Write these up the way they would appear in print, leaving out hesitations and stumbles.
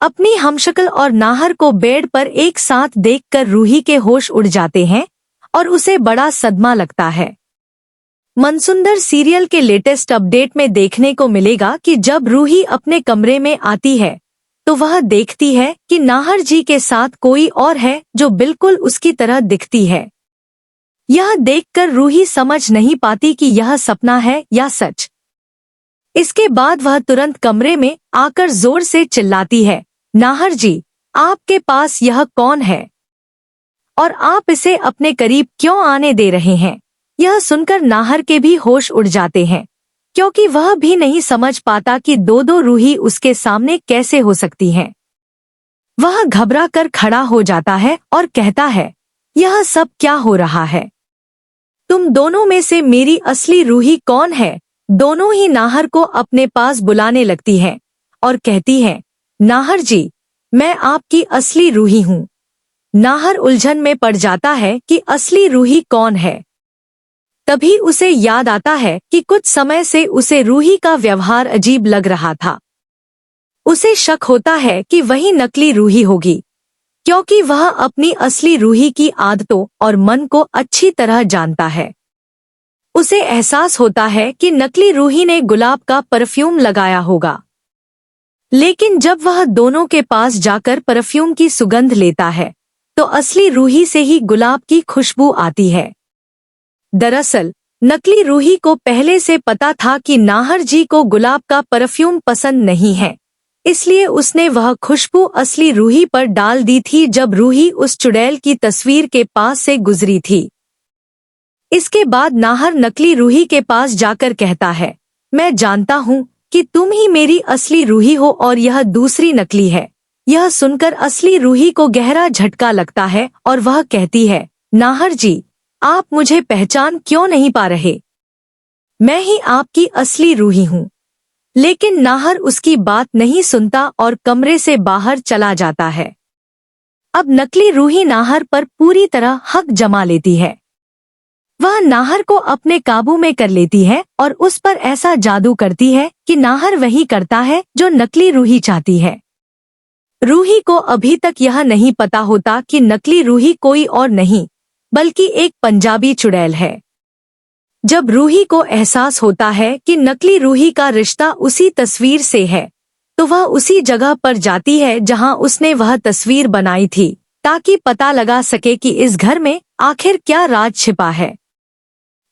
अपनी हमशक्ल और नाहर को बेड पर एक साथ देखकर रूही के होश उड़ जाते हैं और उसे बड़ा सदमा लगता है। मनसुंदर सीरियल के लेटेस्ट अपडेट में देखने को मिलेगा कि जब रूही अपने कमरे में आती है तो वह देखती है कि नाहर जी के साथ कोई और है जो बिल्कुल उसकी तरह दिखती है। यह देखकर रूही समझ नहीं पाती कि यह सपना है या सच। इसके बाद वह तुरंत कमरे में आकर जोर से चिल्लाती है, नाहर जी, आपके पास यह कौन है और आप इसे अपने करीब क्यों आने दे रहे हैं? यह सुनकर नाहर के भी होश उड़ जाते हैं, क्योंकि वह भी नहीं समझ पाता कि दो रूही उसके सामने कैसे हो सकती हैं। वह घबरा कर खड़ा हो जाता है और कहता है, यह सब क्या हो रहा है? तुम दोनों में से मेरी असली रूही कौन है? दोनों ही नाहर को अपने पास बुलाने लगती हैं और कहती हैं, नाहर जी, मैं आपकी असली रूही हूँ। नाहर उलझन में पड़ जाता है कि असली रूही कौन है। तभी उसे याद आता है कि कुछ समय से उसे रूही का व्यवहार अजीब लग रहा था। उसे शक होता है कि वही नकली रूही होगी, क्योंकि वह अपनी असली रूही की आदतों और मन को अच्छी तरह जानता है। उसे एहसास होता है कि नकली रूही ने गुलाब का परफ्यूम लगाया होगा, लेकिन जब वह दोनों के पास जाकर परफ्यूम की सुगंध लेता है तो असली रूही से ही गुलाब की खुशबू आती है। दरअसल नकली रूही को पहले से पता था कि नाहर जी को गुलाब का परफ्यूम पसंद नहीं है, इसलिए उसने वह खुशबू असली रूही पर डाल दी थी जब रूही उस चुड़ैल की तस्वीर के पास से गुजरी थी। इसके बाद नाहर नकली रूही के पास जाकर कहता है, मैं जानता हूँ कि तुम ही मेरी असली रूही हो और यह दूसरी नकली है। यह सुनकर असली रूही को गहरा झटका लगता है और वह कहती है, नाहर जी, आप मुझे पहचान क्यों नहीं पा रहे? मैं ही आपकी असली रूही हूँ। लेकिन नाहर उसकी बात नहीं सुनता और कमरे से बाहर चला जाता है। अब नकली रूही नाहर पर पूरी तरह हक जमा लेती है। वह नाहर को अपने काबू में कर लेती है और उस पर ऐसा जादू करती है कि नाहर वही करता है जो नकली रूही चाहती है। रूही को अभी तक यह नहीं पता होता कि नकली रूही कोई और नहीं बल्कि एक पंजाबी चुड़ैल है। जब रूही को एहसास होता है कि नकली रूही का रिश्ता उसी तस्वीर से है तो वह उसी जगह पर जाती है जहां उसने वह तस्वीर बनाई थी, ताकि पता लगा सके कि इस घर में आखिर क्या राज छिपा है।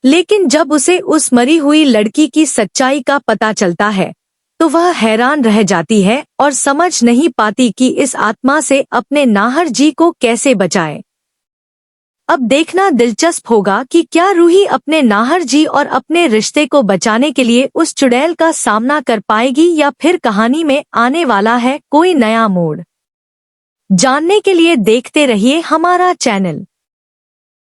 लेकिन जब उसे उस मरी हुई लड़की की सच्चाई का पता चलता है तो वह हैरान रह जाती है और समझ नहीं पाती कि इस आत्मा से अपने नाहर जी को कैसे बचाए। अब देखना दिलचस्प होगा कि क्या रूही अपने नाहर जी और अपने रिश्ते को बचाने के लिए उस चुड़ैल का सामना कर पाएगी या फिर कहानी में आने वाला है कोई नया मोड़। जानने के लिए देखते रहिए हमारा चैनल।